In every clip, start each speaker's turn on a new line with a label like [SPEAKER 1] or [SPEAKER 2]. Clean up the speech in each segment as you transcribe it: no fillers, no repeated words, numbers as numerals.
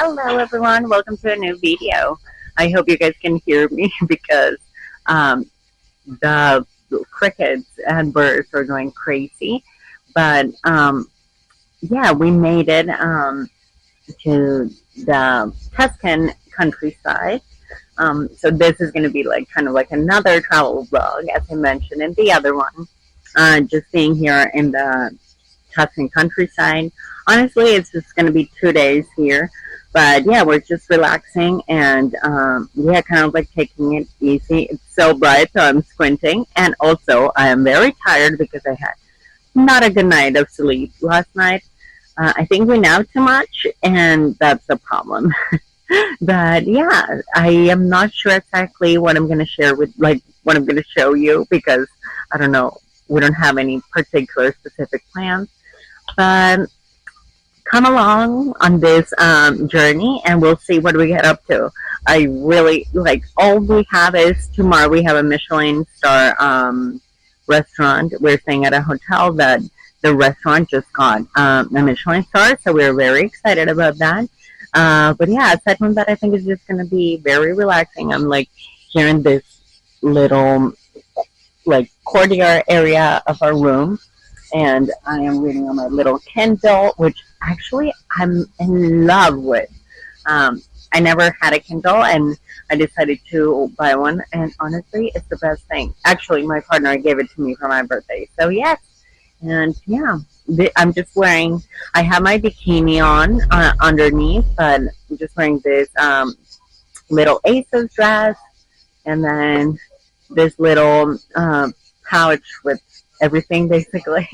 [SPEAKER 1] Hello everyone, welcome to a new video. I hope you guys can hear me because um, the crickets and birds are going crazy. But yeah, we made it to the Tuscan countryside. So this is going to be like kind of like another travel vlog, as I mentioned in the other one. Just being here in the Tuscan countryside. Honestly, it's just going to be 2 days here. But yeah, we're just relaxing and yeah, kind of like taking it easy. It's so bright, so I'm squinting. And also, I am very tired because I had not a good night of sleep last night. I think we know too much, and that's the problem. But yeah, I am not sure exactly what I'm going to share with, like, what I'm going to show you because I don't know. We don't have any particular specific plans. But come along on this journey and we'll see what we get up to. I really like all we have is tomorrow we have a Michelin Star restaurant. We're staying at a hotel that the restaurant just got a Michelin Star, so we're very excited about that. But yeah, aside from that, I think it's just gonna be very relaxing. I'm like here in this little like courtyard area of our room, and I am reading on my little Kindle, which actually I'm in love with. I never had a Kindle, and I decided to buy one, and honestly, it's the best thing. Actually, my partner gave it to me for my birthday, so yes. And yeah, I'm just wearing. I have my bikini on underneath, but I'm just wearing this little Aces dress, and then this little pouch with everything basically,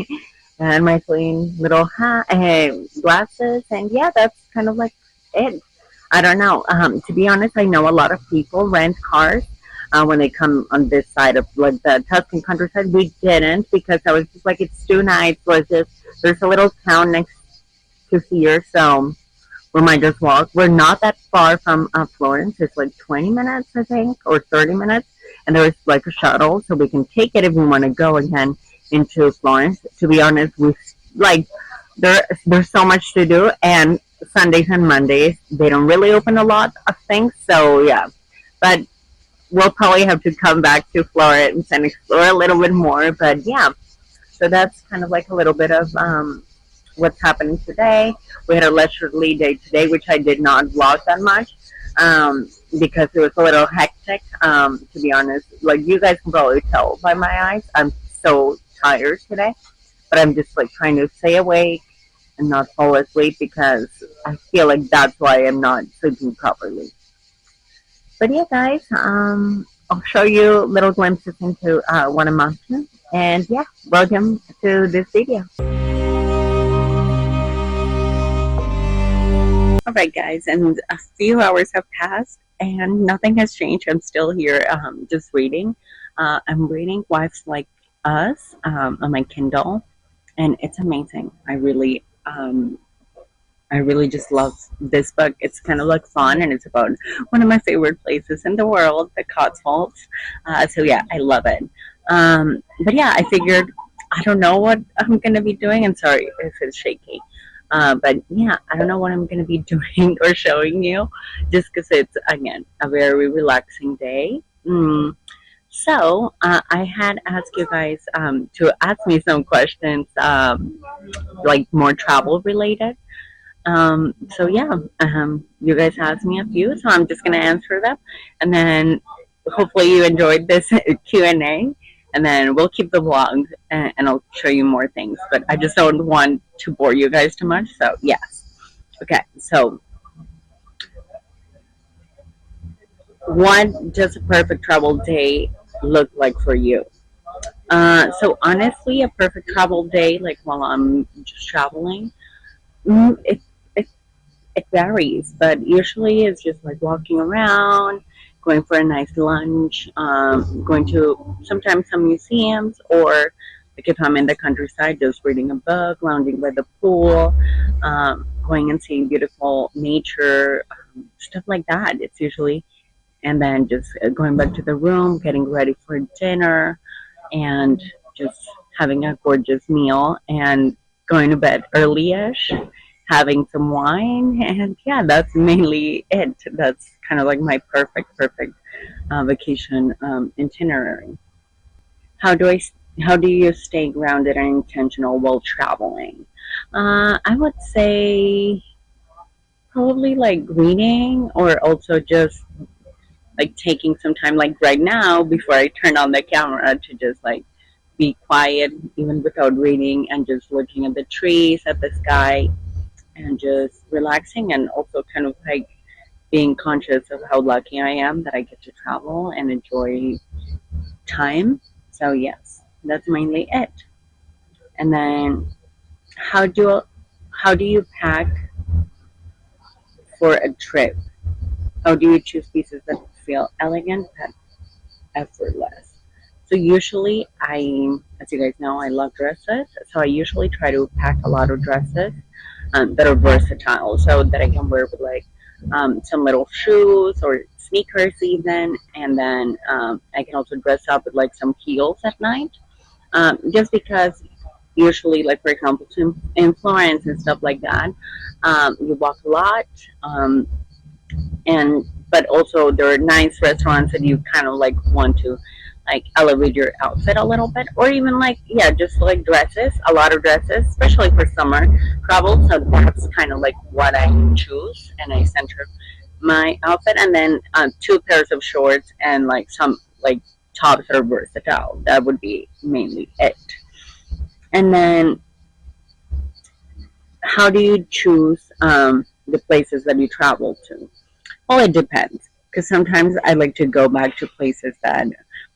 [SPEAKER 1] and my clean little hat and glasses, and yeah, that's kind of like it. I don't know. To be honest, I know a lot of people rent cars when they come on this side of like the Tuscan countryside. We didn't because I was just like, it's too nice. There's a little town next to here, so we might just walk. We're not that far from Florence. It's like 20 minutes, I think, or 30 minutes. And there's like a shuttle, so we can take it if we want to go again into Florence. To be honest, we like there's so much to do, and Sundays and Mondays they don't really open a lot of things. So yeah, but we'll probably have to come back to Florence and explore a little bit more. But yeah, so that's kind of like a little bit of what's happening today. We had a leisurely day today, which I did not vlog that much because it was a little hectic. To be honest, like you guys can probably tell by my eyes, I'm so tired today, but I'm just like trying to stay awake and not fall asleep because I feel like that's why I'm not sleeping properly. But yeah, guys, I'll show you little glimpses into what I'm up to, and yeah, welcome to this video. Alright guys, and a few hours have passed and nothing has changed. I'm still here just reading. I'm reading Wives Like Us on my Kindle, and it's amazing. I really just love this book. It's kind of like fun, and it's about one of my favorite places in the world, the Cotswolds. So yeah, I love it. But yeah, I figured I don't know what I'm going to be doing. I'm sorry if it's shaky. But yeah, I don't know what I'm going to be doing or showing you just because it's, again, a very relaxing day. So I had asked you guys to ask me some questions like more travel related. So yeah, you guys asked me a few, so I'm just going to answer them. And then hopefully you enjoyed this Q&A. And then we'll keep the vlog and I'll show you more things. But I just don't want to bore you guys too much. So, yes. Okay, so what does a perfect travel day look like for you? So, honestly, a perfect travel day, like while I'm just traveling, mm, it, it, it varies. But usually it's just like walking around, going for a nice lunch, going to sometimes some museums, or like if I'm in the countryside, just reading a book, lounging by the pool, going and seeing beautiful nature, stuff like that. It's usually, and then just going back to the room, getting ready for dinner, and just having a gorgeous meal and going to bed early-ish, having some wine, and yeah, that's mainly it. That's kind of like my perfect vacation itinerary. How do I? How do you stay grounded and intentional while traveling? I would say probably like reading, or also just like taking some time, like right now, before I turn on the camera, to just like be quiet, even without reading, and just looking at the trees, at the sky, and just relaxing, and also kind of like being conscious of how lucky I am that I get to travel and enjoy time. So yes, that's mainly it. And then how do how do you pack for a trip? How do you choose pieces that feel elegant but effortless? So usually as you guys know, I love dresses. So I usually try to pack a lot of dresses that are versatile, so that I can wear with like some little shoes or sneakers even, and then I can also dress up with like some heels at night. Just because usually, like for example, in Florence and stuff like that, you walk a lot, and but also there are nice restaurants that you kind of like want to like elevate your outfit a little bit, or even like yeah, just like dresses, a lot of dresses, especially for summer travel. So that's kind of like what I choose, and I center my outfit, and then two pairs of shorts and like some like tops that are versatile. That would be mainly it. And then how do you choose the places that you travel to? Well, it depends. Because sometimes I like to go back to places that,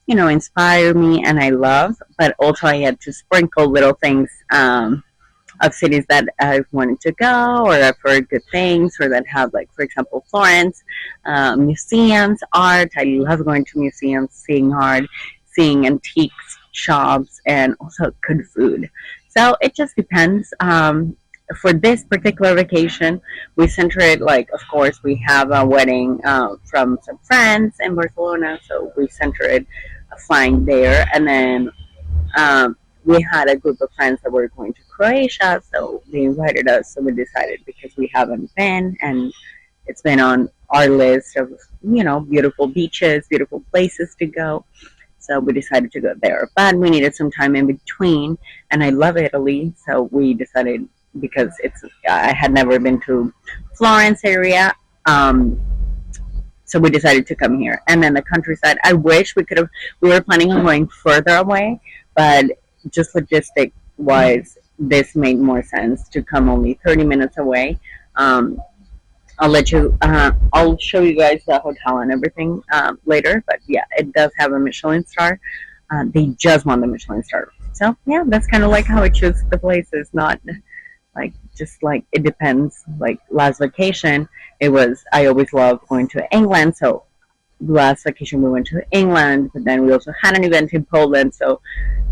[SPEAKER 1] inspire me and I love, but also I had to sprinkle little things of cities that I've wanted to go, or I've heard good things, or that have, like, for example, Florence, museums, art. I love going to museums, seeing art, seeing antiques shops, and also good food. So it just depends. For this particular vacation, we center it like, of course, we have a wedding from some friends in Barcelona, so we center it flying there, and then we had a group of friends that were going to Croatia, so they invited us. So we decided, because we haven't been, and it's been on our list of beautiful beaches, beautiful places to go. So we decided to go there, but we needed some time in between, and I love Italy, so we decided, because I had never been to Florence area. Um, so we decided to come here, and then the countryside. I wish we could have. We were planning on going further away, but just logistic wise, this made more sense to come only 30 minutes away. Um, I'll let you. I'll show you guys the hotel and everything later. But yeah, it does have a Michelin star. They just won the Michelin star. So yeah, that's kind of like how I choose the places. Not like, just like, it depends. Like last vacation, it was, I always love going to England. So last vacation we went to England, but then we also had an event in Poland. So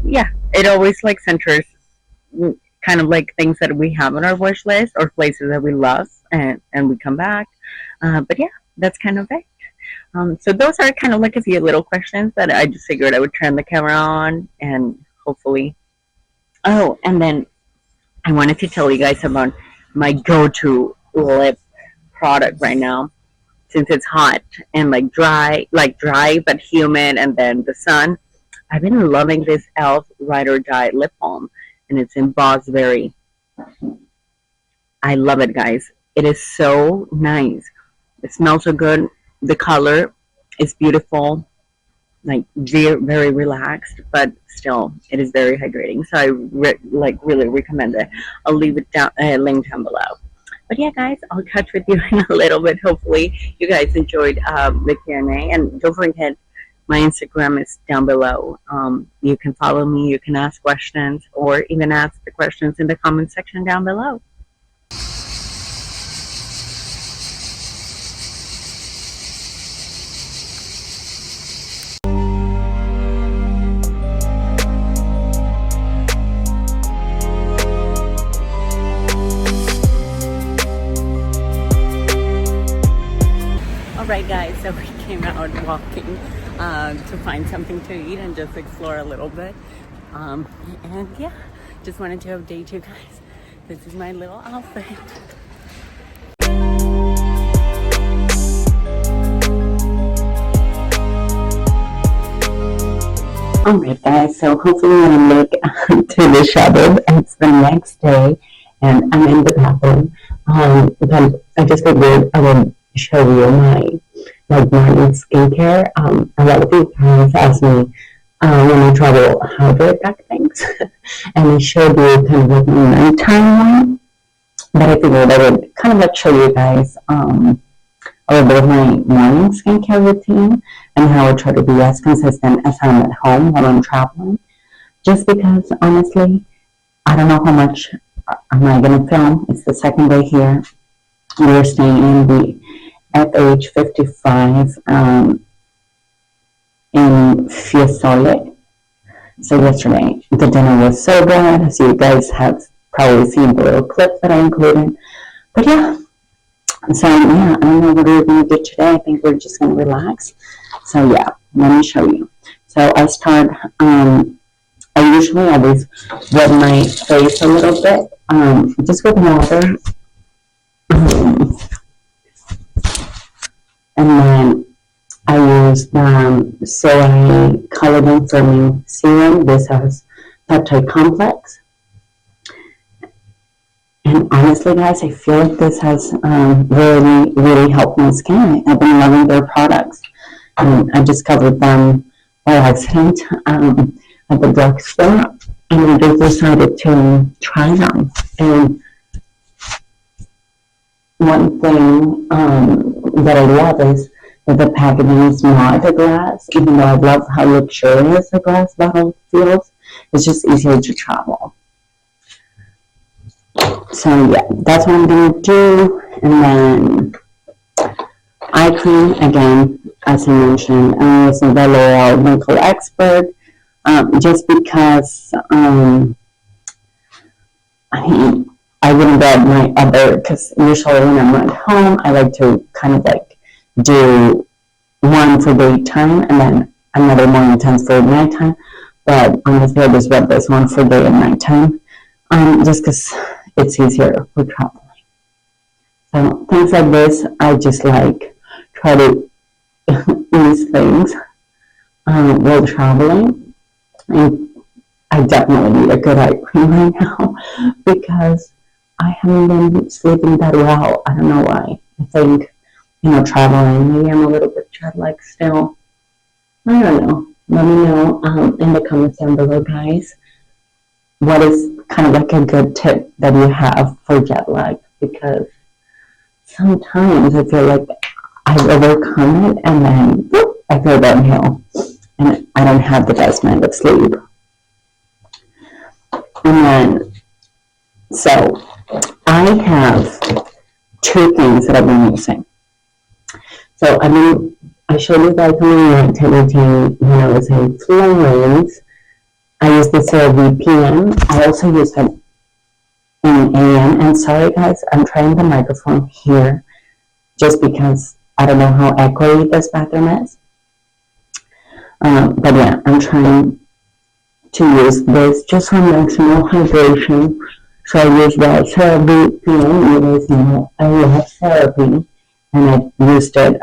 [SPEAKER 1] yeah, it always like centers kind of like things that we have on our wish list, or places that we love, and we come back. But yeah, that's kind of it. So those are kind of like a few little questions that I just figured I would turn the camera on, and hopefully. Oh, and then I wanted to tell you guys about my go-to lip product right now, since it's hot and like dry but humid, and then the sun. I've been loving this Elf Ride or Die lip balm, and it's in Bossberry. I love it, guys. It is so nice. It smells so good. The color is beautiful, like very relaxed, but still it is very hydrating. So I really recommend it. I'll leave it down link down below. But yeah, guys, I'll catch with you in a little bit. Hopefully, you guys enjoyed the Q&A, and don't forget, my Instagram is down below. You can follow me. You can ask questions, or even ask the questions in the comment section down below. Alright guys, so we came out walking to find something to eat and just explore a little bit. And yeah, just wanted to update you guys
[SPEAKER 2] This is my little outfit.
[SPEAKER 1] Alright guys, so hopefully when I look to the shadow, it's the next day and I'm in the bathroom. But I just figured I would show you my morning skincare. A lot of you guys ask me when I travel how do I pack things, and I showed you kind of like my nighttime one. But I figured I would kind of like show you guys a little bit of my morning skincare routine and how I try to be as consistent as I'm at home while I'm traveling. Just because, honestly, I don't know how much am I going to film. It's the second day here. We're staying in the FH55 in Fiesole. So yesterday, the dinner was so good, as you guys have probably seen the little clip that I included. But yeah, so yeah, I don't know what we're going to do today. I think we're just going to relax. So yeah, let me show you. So I start, I usually always rub my face a little bit, just with water. And then I use the Soy Collagen Firming Serum. This has peptide complex. And honestly, guys, I feel like this has really, really helped my skin. I've been loving their products. I discovered them by accident at the drugstore, and I just decided to try them. And one thing that I love is that the packaging is not a glass, even though I love how luxurious a glass bottle feels. It's just easier to travel. So yeah, that's what I'm going to do. And then eye cream, again, as I mentioned, I'm using the L'Oreal Wrinkle Expert, just because I wouldn't get my other, because usually when I'm at home, I like to kind of like do one for daytime and then another more intense for nighttime. But honestly, I just rub this one for day and nighttime, just because it's easier for traveling. So things like this, I just like try to ease things while traveling. And I definitely need a good eye cream right now because I haven't been sleeping that well. I don't know why. I think, traveling, maybe I'm a little bit jet lagged still. I don't know. Let me know in the comments down below, guys, what is kind of like a good tip that you have for jet lag, because sometimes I feel like I've overcome it and then I go downhill and I don't have the best night of sleep. And then, so I have two things that I've been using. So I showed you guys my activity when I was in Florence. I use the CeraVe PM. I also use it in AM. And sorry guys, I'm trying the microphone here just because I don't know how echoey this bathroom is. But yeah, I'm trying to use this just for maximal hydration. So I use the CeraVe PM. You guys know I love CeraVe, and I used it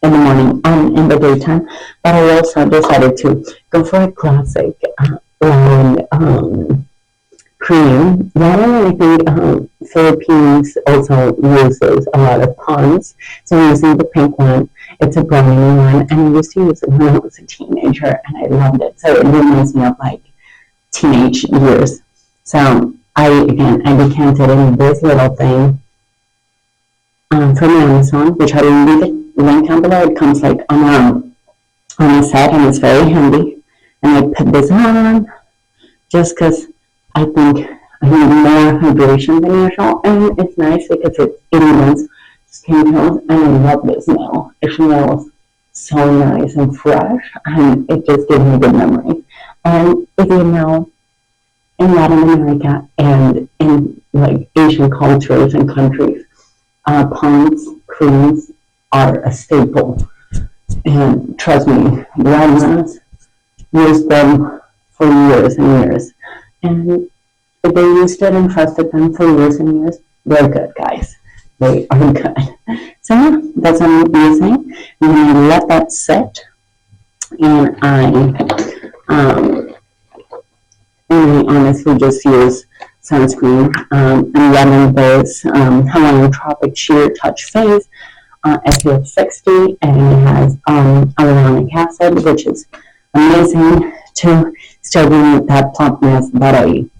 [SPEAKER 1] in the morning and in the daytime. But I also decided to go for a classic cream. That one, I think Philippines also uses a lot of Pond's. So I'm using the pink one. It's a brownie one, and I used to use it when I was a teenager, and I loved it. So it reminds me of like teenage years. So I decanted in this little thing from Amazon, which I will leave the link down below. It comes like on a set, and it's very handy. And I put this on just because I think I need more hydration than usual, and it's nice because it evens skin tones, and I love the smell. It smells so nice and fresh, and it just gives me good memories. And if you know, in Latin America and in like Asian cultures and countries, Pond's creams are a staple. And trust me, grandmas used them for years and years. And
[SPEAKER 2] if they used it and trusted them for years and years, they're good, guys. They are good. So yeah, that's what I'm using. I'm going to let that sit, and I honestly just use sunscreen. I'm running this Hawaiian Tropic Sheer Touch Face SPF 60, and it has hyaluronic acid, which is amazing to still give that plumpness that I need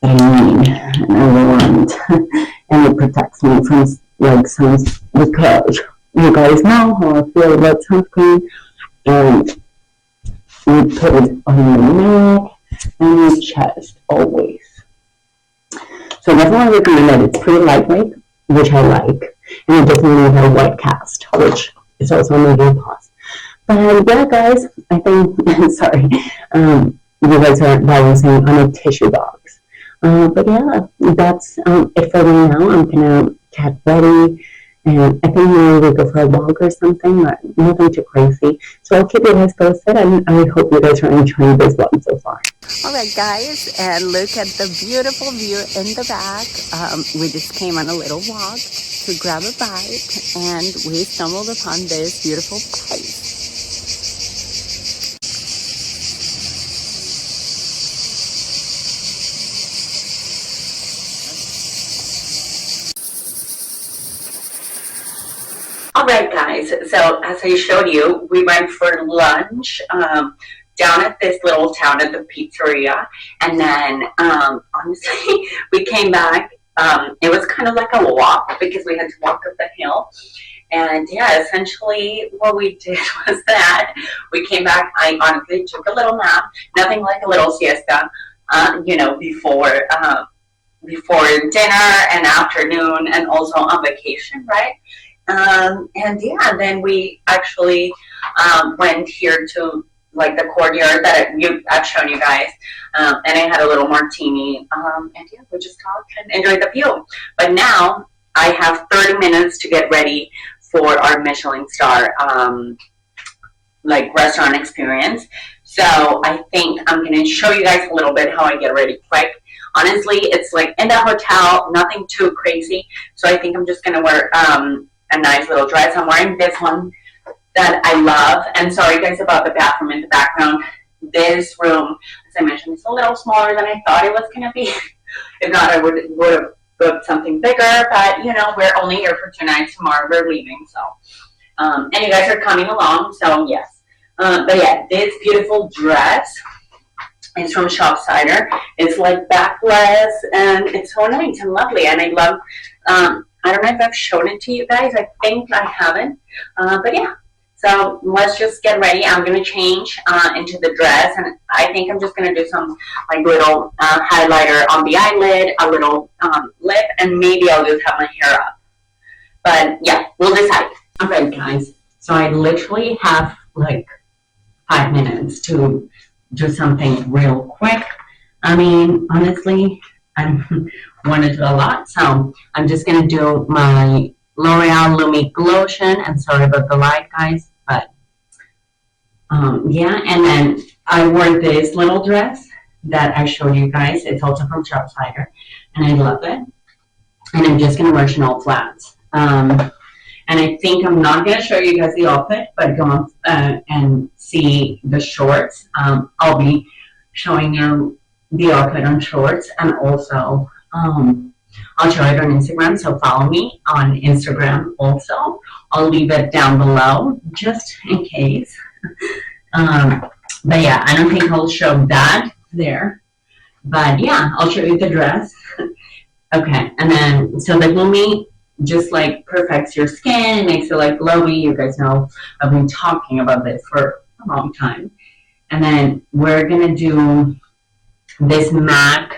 [SPEAKER 2] and I want. And it protects me from like some, because you guys know how I feel about sunscreen, and you put it on your neck and your chest always. So definitely recommend it. It's pretty lightweight, which I like, and it doesn't leave a white cast, which is also a major plus. But yeah, guys, I think sorry, you guys are balancing on a tissue box. But yeah, that's it for me now. I'm gonna get ready, and I think maybe we'll go for a walk or something, but nothing too crazy. So I'll keep you guys posted, and I hope you guys are enjoying this vlog so far.
[SPEAKER 1] Alright guys, and look at the beautiful view in the back. We just came on a little walk to grab a bite, and we stumbled upon this beautiful place. Alright guys, so as I showed you, we went for lunch down at this little town at the pizzeria, and then honestly we came back. It was kind of like a walk because we had to walk up the hill, and yeah, essentially what we did was that we came back. I honestly took a little nap, nothing like a little siesta, before dinner and afternoon, and also on vacation, right? And yeah, then we actually went here to like the courtyard that I've shown you guys, and I had a little martini, and yeah, we just talked and enjoyed the view. But now I have 30 minutes to get ready for our Michelin Star like restaurant experience. So I think I'm gonna show you guys a little bit how I get ready quick. Honestly, it's like in the hotel, nothing too crazy. So I think I'm just gonna wear a nice little dress. I'm wearing this one that I love. And sorry guys about the bathroom in the background. This room, as I mentioned, is a little smaller than I thought it was gonna be. If not, I would have booked something bigger, but you know, we're only here for 2 nights. Tomorrow we're leaving, so and you guys are coming along, so yes. But yeah, this beautiful dress is from Shopsider. It's like backless, and it's so nice and lovely, and I love I don't know if I've shown it to you guys. I think I haven't. But yeah, so let's just get ready. I'm going to change into the dress, and I think I'm just going to do some like little highlighter on the eyelid, a little lip, and maybe I'll just have my hair up. But yeah, we'll decide. Alright guys, so I literally have like 5 minutes to do something real quick. I mean, honestly, I want to do a lot, so I'm just going to do my L'Oreal Lumi Lotion, and sorry about the light, guys, but yeah, and then I wore this little dress that I showed you guys. It's also from Shopsider, and I love it, and I'm just going to wear Chanel flats, and I think I'm not going to show you guys the outfit, but go on and see the shorts. I'll be showing you the outfit on shorts, and also I'll show it on Instagram, so follow me on Instagram also. I'll leave it down below just in case. But yeah, I don't think I'll show that there, but yeah, I'll show you the dress. Okay, and then so the Lumi just like perfects your skin, makes it like glowy. You guys know I've been talking about this for a long time. And then we're gonna do this MAC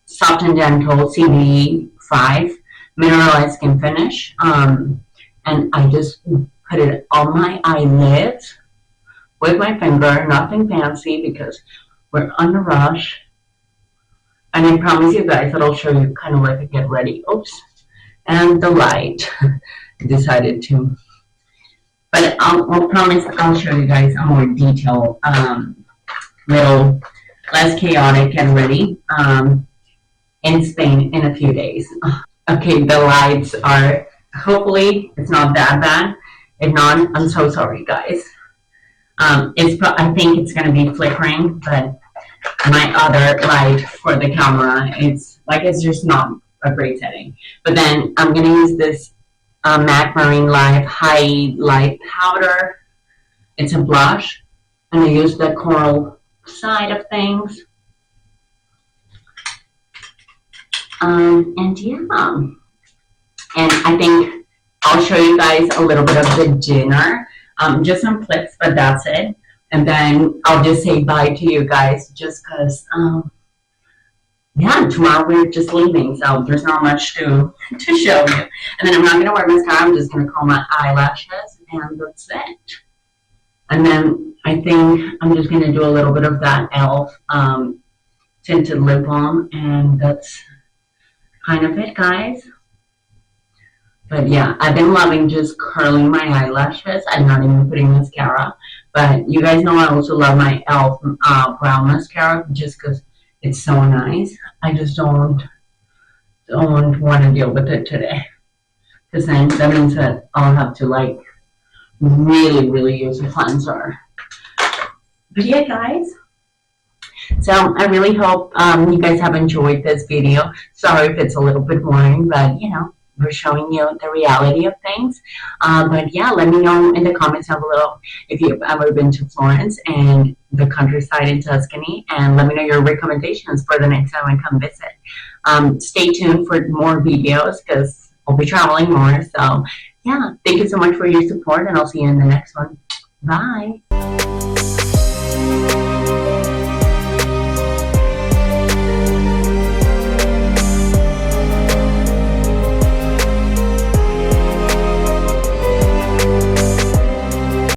[SPEAKER 1] Soft and Gentle CD5 Mineralized Skin Finish. And I just put it on my eyelids with my finger, nothing fancy because we're on a rush. And I promise you guys that I'll show you kind of like a get ready. Oops. And the light decided to. But I'll promise I'll show you guys a more detailed little
[SPEAKER 2] less chaotic and ready in Spain in a few days. Okay, the lights are, hopefully it's not that bad. If not, I'm so sorry, guys. I think it's gonna be flickering, but my other light for the camera, it's just not a great setting. But then I'm gonna use this MAC Marine Live High Light Powder. It's a blush, and I use the coral side of things. And yeah, and I think I'll show you guys a little bit of the dinner, just some clips, but that's it. And then I'll just say bye to you guys, just because, yeah, tomorrow we're just leaving, so there's not much to show you. And then I'm not going to wear mascara, I'm just going to curl my eyelashes, and that's it. And then I think I'm just going to do a little bit of that e.l.f. Tinted lip balm, and that's kind of it, guys. But yeah, I've been loving just curling my eyelashes. I'm not even putting mascara. But you guys know I also love my e.l.f. Brown mascara just because it's so nice. I just don't want to deal with it today. Because then that means that I'll have to like really, really use a cleanser. But yeah, guys. So I really hope you guys have enjoyed this video. Sorry if it's a little bit boring, but you know, we're showing you the reality of things. But yeah, let me know in the comments down below if you've ever been to Florence and the countryside in Tuscany, and let me know your recommendations for the next time I come visit. Stay tuned for more videos because I'll be traveling more. So yeah, thank you so much for your support, and I'll see you in the next one. Bye.